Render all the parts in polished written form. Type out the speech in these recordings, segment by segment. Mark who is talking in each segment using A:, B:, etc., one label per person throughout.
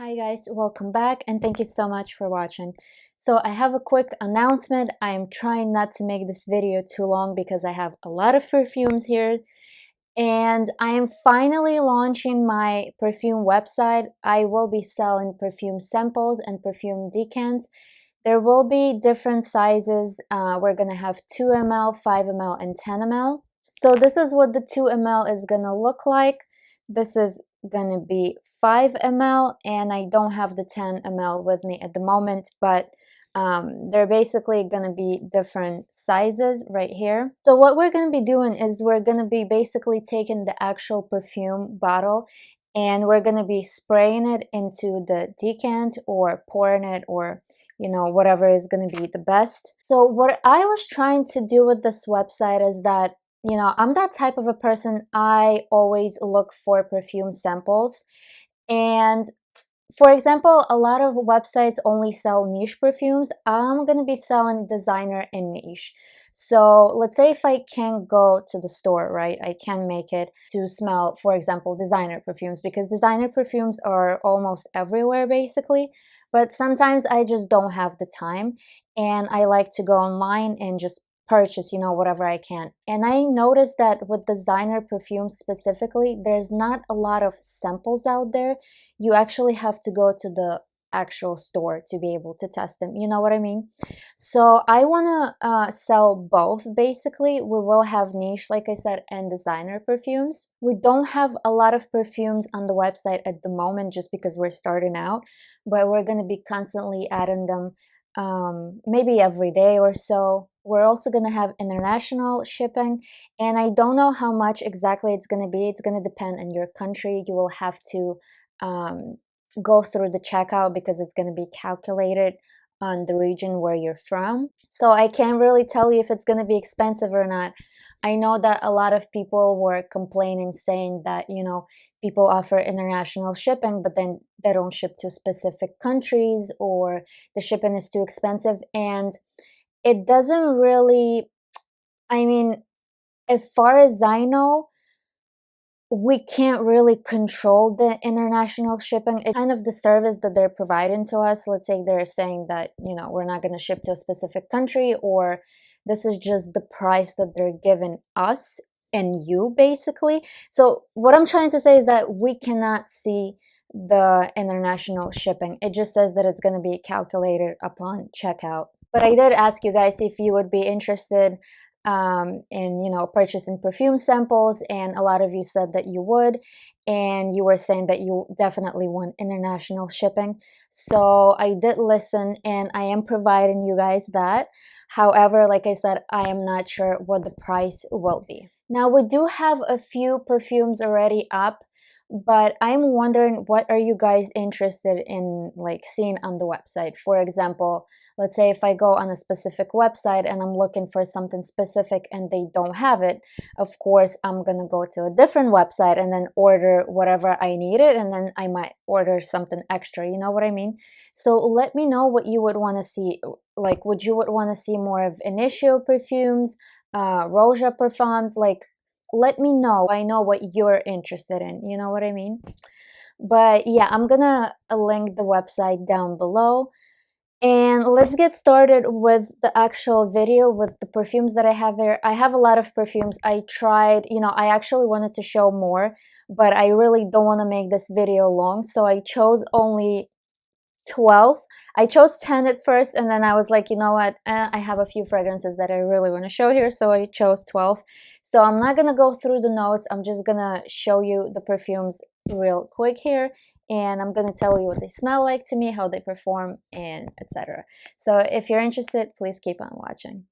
A: Hi guys, welcome back and thank you so much for watching. So I have a quick announcement. I am trying not to make this video too long because I have a lot of perfumes here and I am finally launching my perfume website. I will be selling perfume samples and perfume decants. There will be different sizes. We're gonna have 2 ml, 5 ml and 10 ml. So this is what the 2 ml is gonna look like. This is gonna be 5 ml and I don't have the 10 ml with me at the moment, but they're basically gonna be different sizes right here. So what we're gonna be doing is we're gonna be basically taking the actual perfume bottle and we're gonna be spraying it into the decant or pouring it, or whatever is going to be the best. So what I was trying to do with this website is that I'm that type of a person. I always look for perfume samples, and for example, a lot of websites only sell niche perfumes. I'm going to be selling designer and niche. So let's say if I can't go to the store, right, I can make it to smell, for example, designer perfumes, because designer perfumes are almost everywhere basically. But sometimes I just don't have the time and I like to go online and just purchase whatever I can. And I noticed that with designer perfumes specifically, there's not a lot of samples out there. You actually have to go to the actual store to be able to test them, you know what I mean? So I want to sell both. Basically, we will have niche, like I said, and designer perfumes. We don't have a lot of perfumes on the website at the moment just because we're starting out, but we're going to be constantly adding them, maybe every day or so. We're also going to have international shipping, and I don't know how much exactly it's going to be. It's going to depend on your country. You will have to go through the checkout because it's going to be calculated on the region where you're from. So I can't really tell you if it's going to be expensive or not. I know that a lot of people were complaining, saying that, people offer international shipping, but then they don't ship to specific countries, or the shipping is too expensive. And it doesn't really, I mean, as far as I know, we can't really control the international shipping. It's kind of the service that they're providing to us. Let's say they're saying that, we're not going to ship to a specific country, or this is just the price that they're giving us and you basically. So what I'm trying to say is that we cannot see the international shipping. It just says that it's going to be calculated upon checkout. But I did ask you guys if you would be interested in purchasing perfume samples, and a lot of you said that you would, and you were saying that you definitely want international shipping. So I did listen and I am providing you guys that. However, like I said, I am not sure what the price will be. Now we do have a few perfumes already up, but I'm wondering, what are you guys interested in seeing on the website? For example, let's say if I go on a specific website and I'm looking for something specific and they don't have it, of course I'm gonna go to a different website and then order whatever I needed, and then I might order something extra, you know what I mean? So let me know what you would want to see. Would you want to see more of initial perfumes, Rose perfumes? Let me know. I know what you're interested in, you know what I mean? But yeah, I'm gonna link the website down below. And let's get started with the actual video with the perfumes that I have here. I have a lot of perfumes. I tried, I actually wanted to show more, but I really don't want to make this video long, so I chose only 12. I chose 10 at first, and then I was like, you know what, I have a few fragrances that I really want to show here, so I chose 12. So I'm not gonna go through the notes. I'm just gonna show you the perfumes real quick here, and I'm gonna tell you what they smell like to me, how they perform, and etc. So if you're interested, please keep on watching.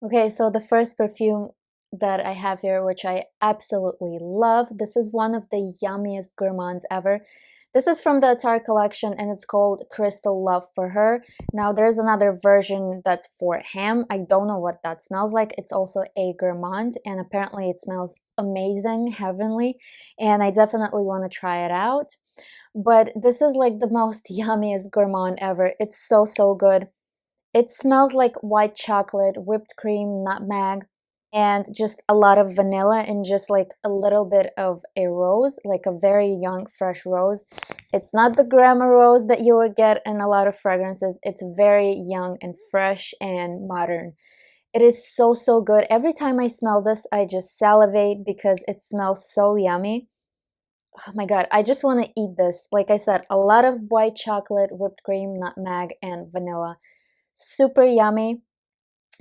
A: Okay, so the first perfume that I have here, which I absolutely love, this is one of the yummiest gourmands ever. This is from the Attar collection, and it's called Crystal Love for Her. Now, there's another version that's for ham. I don't know what that smells like. It's also a gourmand, and apparently it smells amazing, heavenly, and I definitely want to try it out. But this is like the most yummiest gourmand ever. It's so, so good. It smells like white chocolate, whipped cream, nutmeg. and just a lot of vanilla and just like a little bit of a rose, like a very young fresh rose. It's not the grandma rose that you would get in a lot of fragrances. It's very young and fresh and modern. It is so, so good. Every time I smell this, I just salivate because it smells so yummy. Oh my god, I just want to eat this. Like I said, a lot of white chocolate, whipped cream, nutmeg, and vanilla. Super yummy.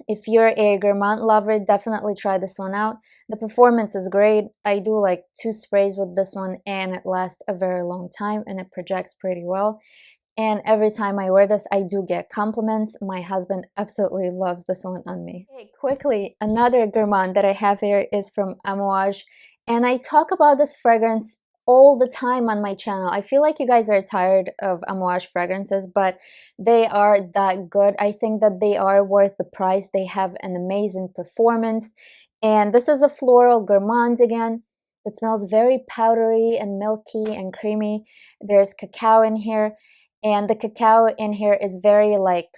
A: If you're a gourmand lover, definitely try this one out. The performance is great. I do like 2 sprays with this one and it lasts a very long time and it projects pretty well. And every time I wear this, I do get compliments. My husband absolutely loves this one on me. Okay, quickly, another gourmand that I have here is from Amouage. And I talk about this fragrance all the time on my channel. I feel like you guys are tired of Amouage fragrances, but they are that good. I think that they are worth the price. They have an amazing performance. And this is a floral gourmand again. It smells very powdery and milky and creamy. There's cacao in here. And the cacao in here is very like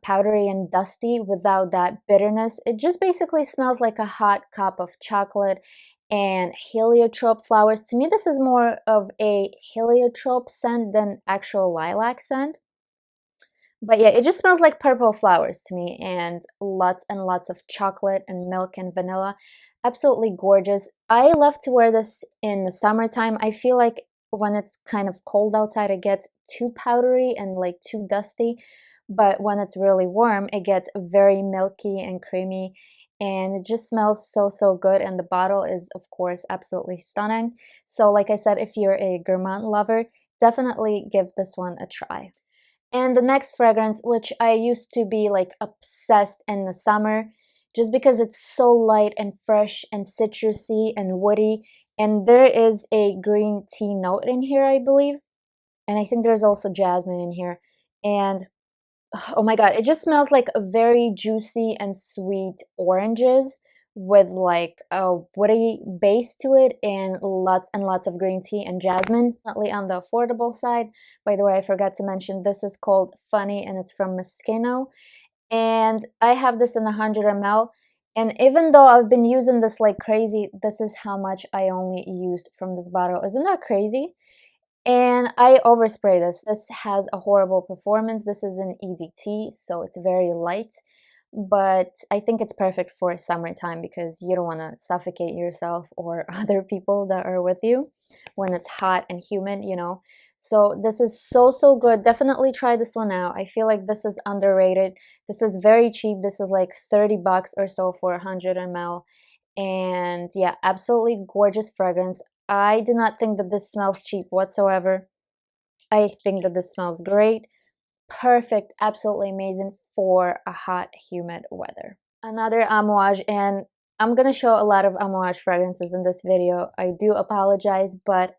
A: powdery and dusty without that bitterness. It just basically smells like a hot cup of chocolate and heliotrope flowers. To me, this is more of a heliotrope scent than actual lilac scent. But yeah, it just smells like purple flowers to me and lots of chocolate and milk and vanilla. Absolutely gorgeous. I love to wear this in the summertime. I feel like when it's kind of cold outside, it gets too powdery and like too dusty. But when it's really warm, it gets very milky and creamy and it just smells so, so good. And the bottle is, of course, absolutely stunning. So like I said, if you're a gourmand lover, definitely give this one a try. And the next fragrance, which I used to be like obsessed in the summer, just because it's so light and fresh and citrusy and woody. And there is a green tea note in here, I believe. And I think there's also jasmine in here. And oh my god, it just smells like a very juicy and sweet oranges with like a woody base to it and lots of green tea and jasmine. Definitely on the affordable side. By the way, I forgot to mention this is called Funny and it's from Moschino. And I have this in 100 ml. And even though I've been using this like crazy, this is how much I only used from this bottle. Isn't that crazy? And I overspray this. This has a horrible performance. This is an EDT, so it's very light. But I think it's perfect for summertime because you don't want to suffocate yourself or other people that are with you when it's hot and humid, you know. So this is so, so good. Definitely try this one out. I feel like this is underrated. This is very cheap. This is like 30 bucks or so for 100 ml. And yeah, absolutely gorgeous fragrance. I do not think that this smells cheap whatsoever. I think that this smells great. Perfect, absolutely amazing for a hot, humid weather. Another Amouage, and I'm gonna show a lot of Amouage fragrances in this video. I do apologize, but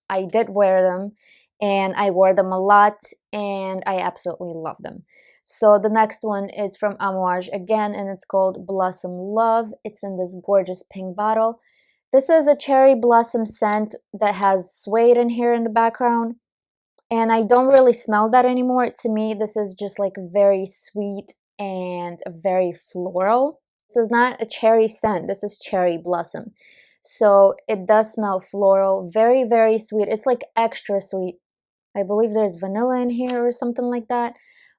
A: I did wear them and I wore them a lot and I absolutely love them. So the next one is from Amouage again and it's called Blossom Love. It's in this gorgeous pink bottle. This is a cherry blossom scent that has suede in here in the background. And I don't really smell that anymore. To me, this is just like very sweet and very floral. This is not a cherry scent. This is cherry blossom. So it does smell floral, very, very sweet. It's like extra sweet. I believe there's vanilla in here or something like that.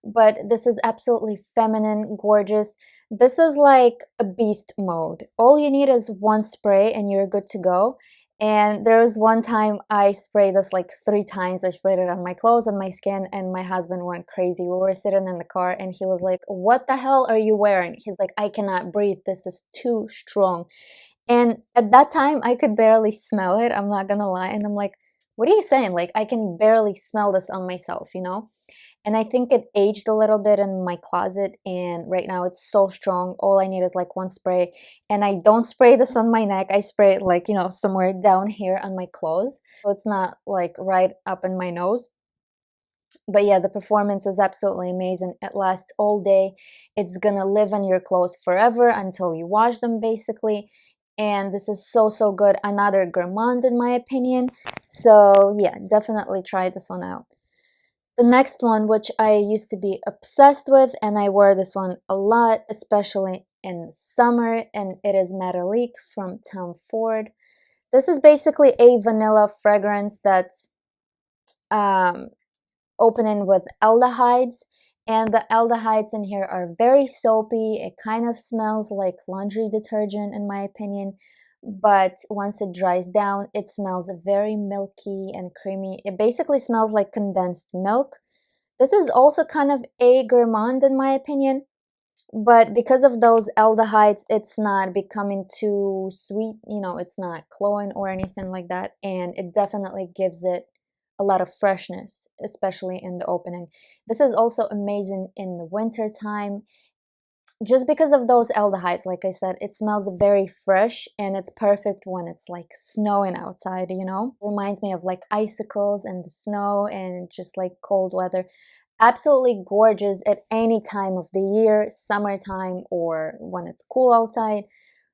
A: But this is absolutely feminine, gorgeous. This is like a beast mode. All you need is one spray and you're good to go. And there was one time I sprayed this like 3 times. I sprayed it on my clothes, on my skin, and my husband went crazy. We were sitting in the car and he was like, "What the hell are you wearing?" He's like, "I cannot breathe. This is too strong." And at that time, I could barely smell it. I'm not gonna lie. And I'm like, "What are you saying? Like, I can barely smell this on myself, you know?" And I think it aged a little bit in my closet and right now it's so strong. All I need is like one spray and I don't spray this on my neck. I spray it like, you know, somewhere down here on my clothes. So it's not like right up in my nose. But yeah, the performance is absolutely amazing. It lasts all day. It's gonna live on your clothes forever until you wash them basically. And this is so, so good. Another gourmand in my opinion. So yeah, definitely try this one out. The next one, which I used to be obsessed with, and I wear this one a lot, especially in summer, and it is Natalie from Tom Ford. This is basically a vanilla fragrance that's um, opening with aldehydes, and the aldehydes in here are very soapy. It kind of smells like laundry detergent in my opinion, but once it dries down, it smells very milky and creamy. It basically smells like condensed milk. This is also kind of a gourmand in my opinion, but because of those aldehydes, it's not becoming too sweet, you know, it's not cloying or anything like that, and it definitely gives it a lot of freshness, especially in the opening. This is also amazing in the winter time just because of those aldehydes. Like I said, it smells very fresh, and it's perfect when it's like snowing outside, you know? It reminds me of like icicles and the snow and just like cold weather. Absolutely gorgeous at any time of the year, summertime or when it's cool outside.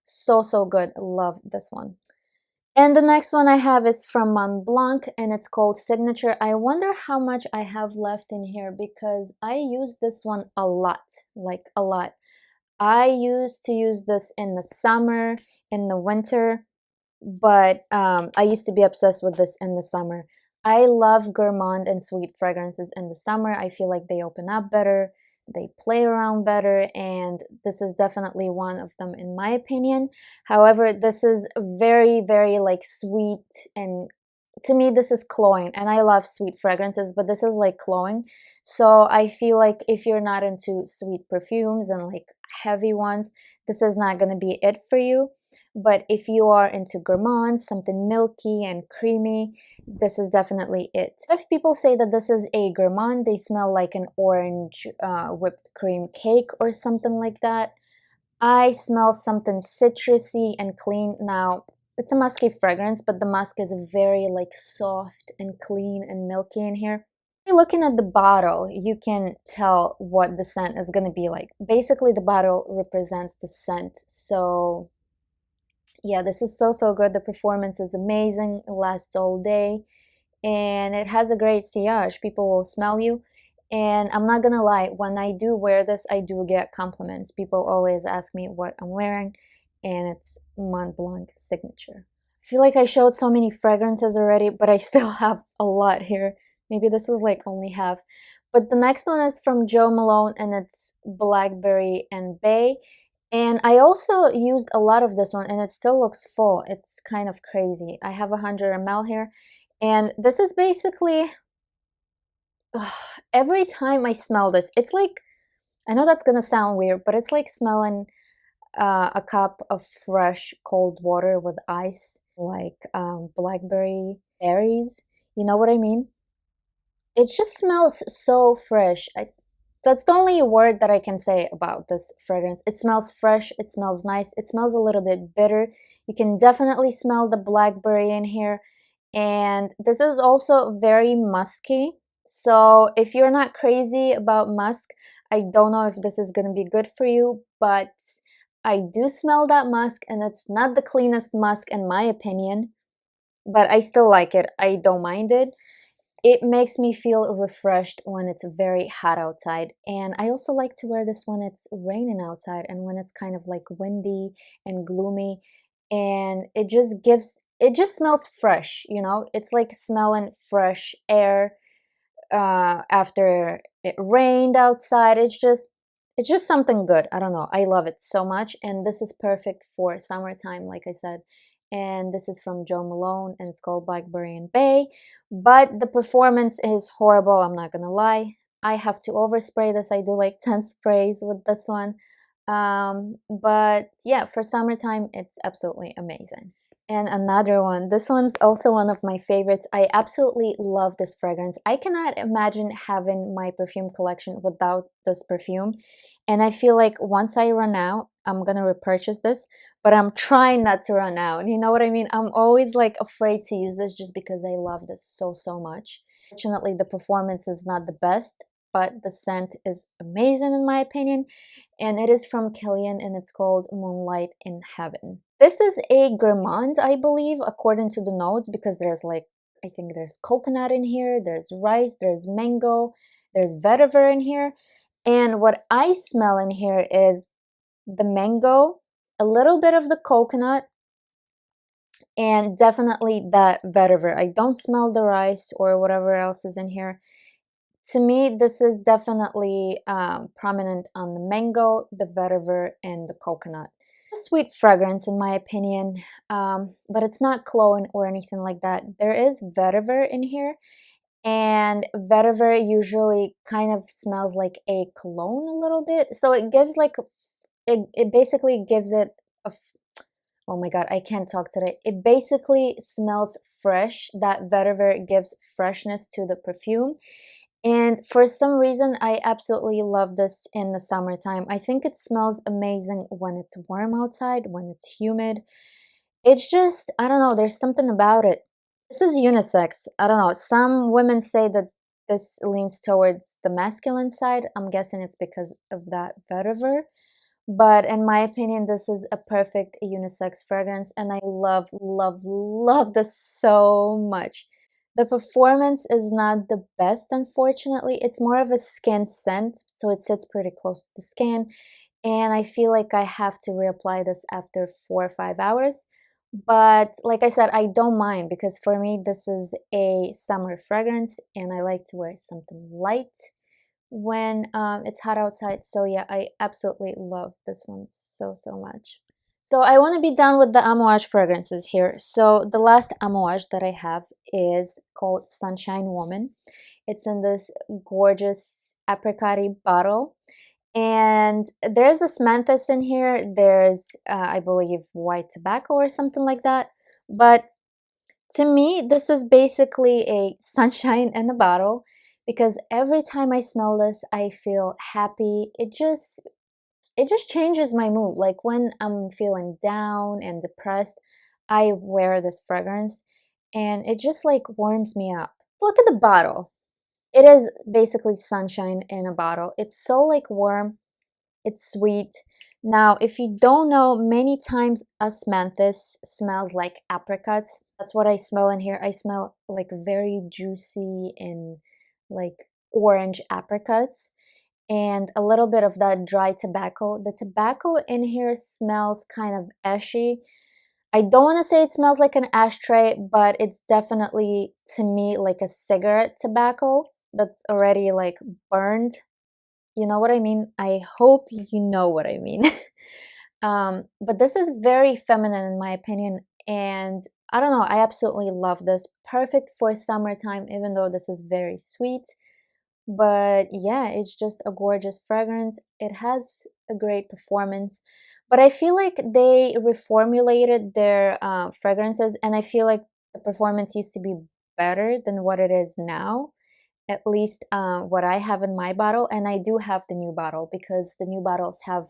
A: So, so good. Love this one. And the next one I have is from Montblanc, and it's called Signature. I wonder how much I have left in here because I use this one a lot, like a lot. I used to use this in the summer, in the winter, but I used to be obsessed with this in the summer. I love gourmand and sweet fragrances in the summer. I feel like they open up better, they play around better, and this is definitely one of them in my opinion. However, this is very, very like sweet, and to me this is cloying, and I love sweet fragrances, but this is like cloying. So I feel like if you're not into sweet perfumes and like heavy ones, this is not going to be it for you. But if you are into gourmand, something milky and creamy, this is definitely it. If people say that this is a gourmand, they smell like an orange whipped cream cake or something like that. I smell something citrusy and clean. Now, it's a musky fragrance, but the musk is very like soft and clean and milky in here. Looking at the bottle, you can tell what the scent is going to be like. Basically, the bottle represents the scent. So yeah, this is so, so good. The performance is amazing. It lasts all day, and it has a great sillage. People will smell you. And I'm not gonna lie, when I do wear this, I do get compliments. People always ask me what I'm wearing, and it's Mont Blanc Signature. I feel like I showed so many fragrances already, but I still have a lot here. Maybe this is like only half. But the next one is from Jo Malone, and it's Blackberry and Bay. And I also used a lot of this one, and it still looks full. It's kind of crazy. I have 100 ml here, and this is basically every time I smell this, it's like, I know that's gonna sound weird, but it's like smelling a cup of fresh cold water with ice, like blackberry berries. You know what I mean? It just smells so fresh. That's the only word that I can say about this fragrance. It smells fresh, it smells nice, it smells a little bit bitter. You can definitely smell the blackberry in here. And this is also very musky. So if you're not crazy about musk, I don't know if this is going to be good for you, but I do smell that musk, and it's not the cleanest musk in my opinion, but I still like it. I don't mind it. It makes me feel refreshed when it's very hot outside. And I also like to wear this when it's raining outside and when it's kind of like windy and gloomy. And it just smells fresh, you know? It's like smelling fresh air after it rained outside. It's just something good. I don't know. I love it so much. And this is perfect for summertime, like I said. And this is from Jo Malone, and it's called Blackberry and Bay. But the performance is horrible, I'm not gonna lie. I have to overspray this. I do like 10 sprays with this one. But yeah, for summertime, it's absolutely amazing. And another one, this one's also one of my favorites. I absolutely love this fragrance. I cannot imagine having my perfume collection without this perfume. And I feel like once I run out, I'm gonna repurchase this, but I'm trying not to run out. You know what I mean? I'm always like afraid to use this just because I love this so, so much. Fortunately, the performance is not the best, but the scent is amazing in my opinion. And it is from Kilian, and it's called Moonlight in Heaven. This is a gourmand, I believe, according to the notes, because there's like, I think there's coconut in here, there's rice, there's mango, there's vetiver in here. And what I smell in here is the mango, a little bit of the coconut, and definitely that vetiver. I don't smell the rice or whatever else is in here. To me, this is definitely prominent on the mango, the vetiver, and the coconut. A sweet fragrance in my opinion, but it's not cologne or anything like that. There is vetiver in here, and vetiver usually kind of smells like a cologne a little bit. So it gives like, it basically gives it a, oh my god, I can't talk today. It basically smells fresh. That vetiver gives freshness to the perfume. And for some reason, I absolutely love this in the summertime. I think it smells amazing when it's warm outside, when it's humid. It's just, I don't know, there's something about it. This is unisex. I don't know. Some women say that this leans towards the masculine side. I'm guessing it's because of that vetiver. But in my opinion, this is a perfect unisex fragrance, and I love, love, love this so much. The performance is not the best, unfortunately. It's more of a skin scent, so it sits pretty close to the skin, and I feel like I have to reapply this after 4 or 5 hours. But like I said, I don't mind because for me, this is a summer fragrance, and I like to wear something light when it's hot outside. So yeah, I absolutely love this one so, so much. So I want to be done with the Amouage fragrances here. So the last Amouage that I have is called Sunshine Woman. It's in this gorgeous apricot bottle. And there's a smanthus in here. There's, I believe, white tobacco or something like that. But to me, this is basically a sunshine in a bottle because every time I smell this, I feel happy. It just changes my mood. Like when I'm feeling down and depressed, I wear this fragrance and it just like warms me up. Look at the bottle. It is basically sunshine in a bottle. It's so like warm, it's sweet. Now, if you don't know, many times osmanthus smells like apricots. That's what I smell in here. I smell like very juicy and like orange apricots and a little bit of that dry tobacco. The tobacco in here smells kind of ashy. I don't want to say it smells like an ashtray, but it's definitely to me like a cigarette tobacco that's already like burned. You know what I mean? I hope you know what I mean. But this is very feminine in my opinion, and I don't know, I absolutely love this. Perfect for summertime, even though this is very sweet. But yeah, it's just a gorgeous fragrance. It has a great performance, but I feel like they reformulated their fragrances, and I feel like the performance used to be better than what it is now, at least what I have in my bottle. And I do have the new bottle because the new bottles have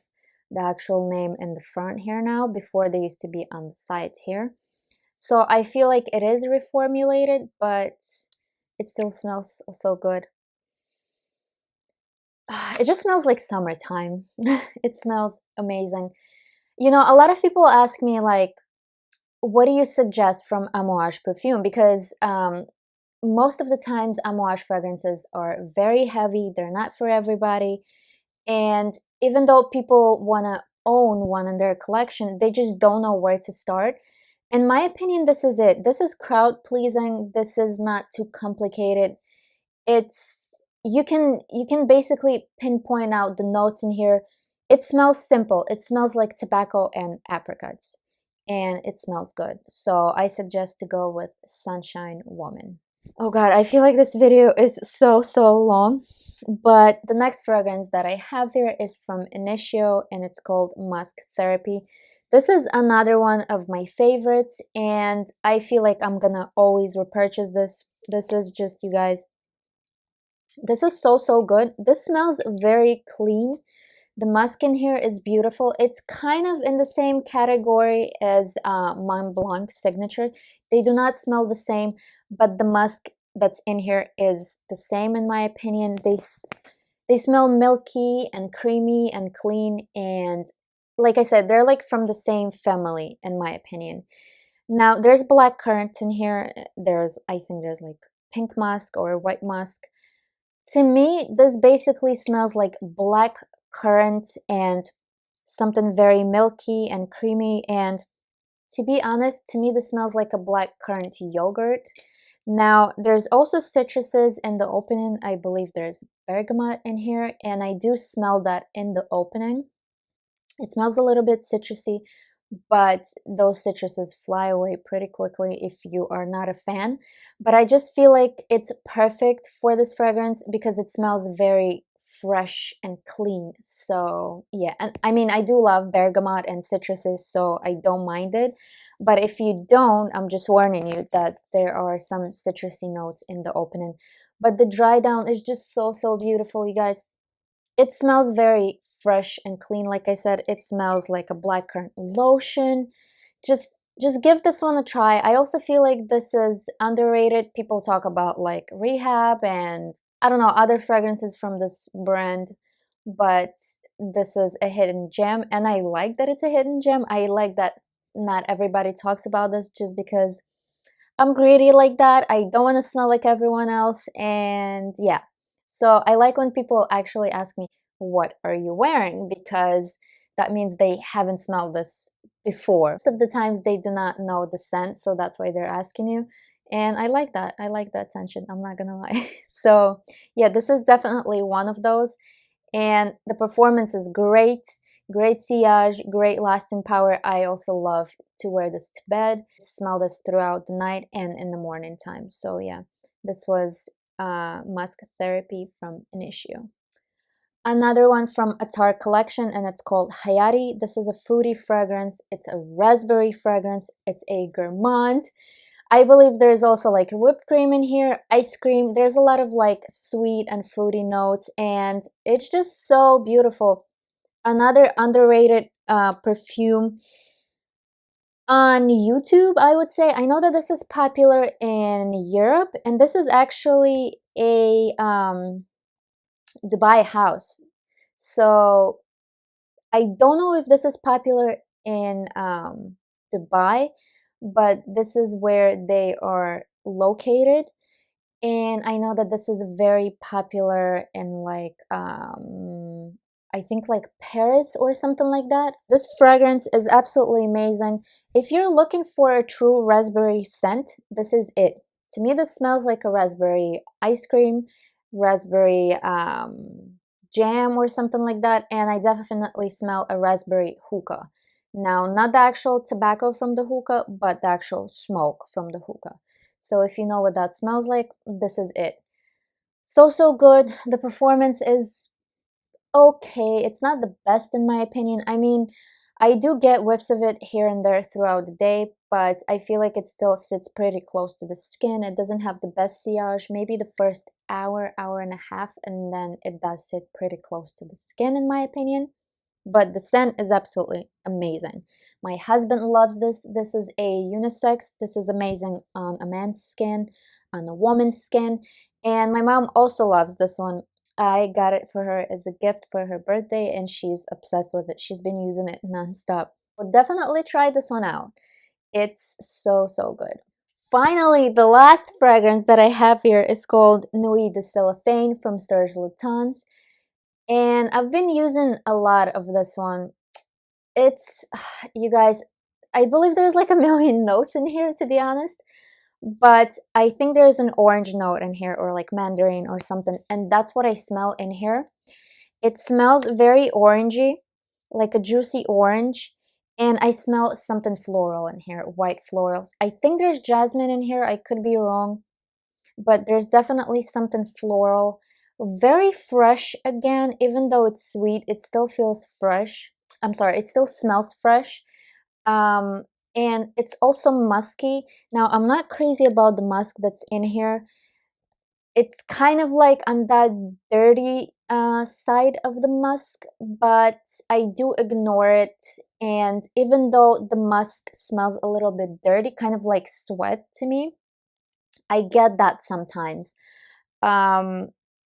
A: the actual name in the front here now. Before they used to be on the sides here. So I feel like it is reformulated, but it still smells so good. It just smells like summertime. It smells amazing. You know, a lot of people ask me like, what do you suggest from Amouage perfume? Because most of the times Amouage fragrances are very heavy. They're not for everybody. And even though people want to own one in their collection, they just don't know where to start. In my opinion, this is it. This is crowd pleasing. This is not too complicated. It's, you can basically pinpoint out the notes in here. It smells simple. It smells like tobacco and apricots, and it smells good. So I suggest to go with Sunshine Woman. Oh god, I feel like this video is so long, but the next fragrance that I have here is from Initio, and it's called Musk Therapy. This is another one of my favorites, and I feel like I'm gonna always repurchase this. This is just, you guys, this is so good. This smells very clean. The musk in here is beautiful. It's kind of in the same category as Mont Blanc Signature. They do not smell the same, but the musk that's in here is the same in my opinion. They smell milky and creamy and clean, and like I said, they're like from the same family in my opinion. Now there's black currant in here. I think there's like pink musk or white musk. To me, this basically smells like black currant and something very milky and creamy. And to be honest, to me, this smells like a blackcurrant yogurt. Now, there's also citruses in the opening. I believe there's bergamot in here, and I do smell that in the opening. It smells a little bit citrusy, but those citruses fly away pretty quickly if you are not a fan. But I just feel like it's perfect for this fragrance because it smells very fresh and clean. So yeah, and I mean, I do love bergamot and citruses, so I don't mind it. But if you don't, I'm just warning you that there are some citrusy notes in the opening. But the dry down is just so beautiful, you guys. It smells very fresh and clean. Like I said, it smells like a blackcurrant lotion. Just give this one a try. I also feel like this is underrated. People talk about like Rehab and I don't know, other fragrances from this brand, but this is a hidden gem, and I like that it's a hidden gem. I like that not everybody talks about this just because I'm greedy like that. I don't want to smell like everyone else. And yeah, so I like when people actually ask me, what are you wearing? Because that means they haven't smelled this before. Most of the times they do not know the scent, so that's why they're asking you. And I like that. I like that tension. I'm not gonna lie. So yeah, this is definitely one of those. And the performance is great. Great sillage, great lasting power. I also love to wear this to bed, smell this throughout the night and in the morning time. So yeah, this was Musk Therapy from Initio. Another one from a Tarte collection, and it's called Hayati. This is a fruity fragrance. It's a raspberry fragrance. It's a gourmand. I believe there's also like whipped cream in here, ice cream. There's a lot of like sweet and fruity notes, and it's just so beautiful. Another underrated perfume on YouTube, I would say. I know that this is popular in Europe, and this is actually a Dubai house. So I don't know if this is popular in Dubai, but this is where they are located. And I know that this is very popular in like I think like Paris or something like that. This fragrance is absolutely amazing. If you're looking for a true raspberry scent, this is it. To me, this smells like a raspberry ice cream, raspberry jam or something like that. And I definitely smell a raspberry hookah. Now, not the actual tobacco from the hookah, but the actual smoke from the hookah. So if you know what that smells like, this is it. So good. The performance is okay. It's not the best in my opinion. I mean, I do get whiffs of it here and there throughout the day, but I feel like it still sits pretty close to the skin. It doesn't have the best sillage, maybe the first hour, hour and a half, and then it does sit pretty close to the skin in my opinion. But the scent is absolutely amazing. My husband loves this. This is a unisex. This is amazing on a man's skin, on a woman's skin. And my mom also loves this one. I got it for her as a gift for her birthday, and she's obsessed with it. She's been using it nonstop. Well, definitely try this one out. It's so good. Finally, the last fragrance that I have here is called Nuit de Cellophane from Serge Lutens. And I've been using a lot of this one. It's, you guys, I believe there's like a million notes in here, to be honest. But I think there's an orange note in here, or like mandarin or something. And that's what I smell in here. It smells very orangey, like a juicy orange. And I smell something floral in here, white florals. I think there's jasmine in here. I could be wrong. But there's definitely something floral. Very fresh again. Even though it's sweet, it still feels fresh. I'm sorry, it still smells fresh. And it's also musky. Now, I'm not crazy about the musk that's in here. It's kind of like on that dirty side of the musk, but I do ignore it. And even though the musk smells a little bit dirty, kind of like sweat to me, I get that sometimes.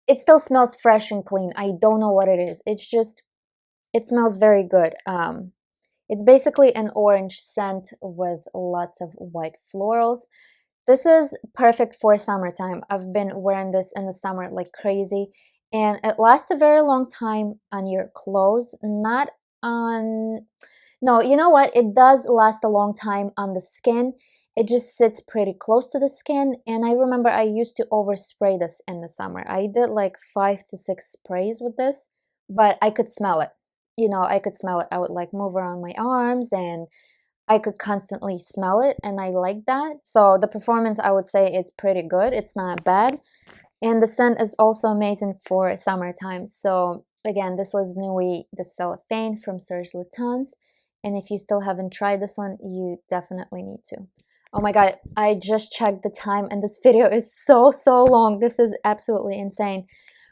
A: It still smells fresh and clean. I don't know what it is. It's just, it smells very good. It's basically an orange scent with lots of white florals. This is perfect for summertime. I've been wearing this in the summer like crazy, and it lasts a very long time on your clothes, not on, no, you know what? It does last a long time on the skin. It just sits pretty close to the skin. And I remember I used to overspray this in the summer. I did like 5 to 6 sprays with this, but I could smell it. You know, I could smell it. I would like move around my arms and I could constantly smell it, and I like that. So the performance, I would say, is pretty good. It's not bad. And the scent is also amazing for summertime. So again, this was Nuit de Cellophane from Serge Lutens. And if you still haven't tried this one, you definitely need to. Oh my god, I just checked the time and this video is so long. This is absolutely insane.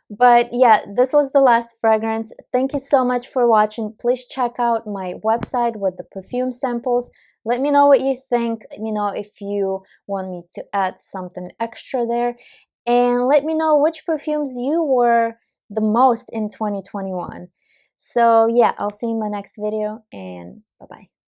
A: But yeah, this was the last fragrance. Thank you so much for watching. Please check out my website with the perfume samples. Let me know what you think, you know, if you want me to add something extra there. And let me know which perfumes you wore the most in 2021. So yeah, I'll see you in my next video, and bye-bye.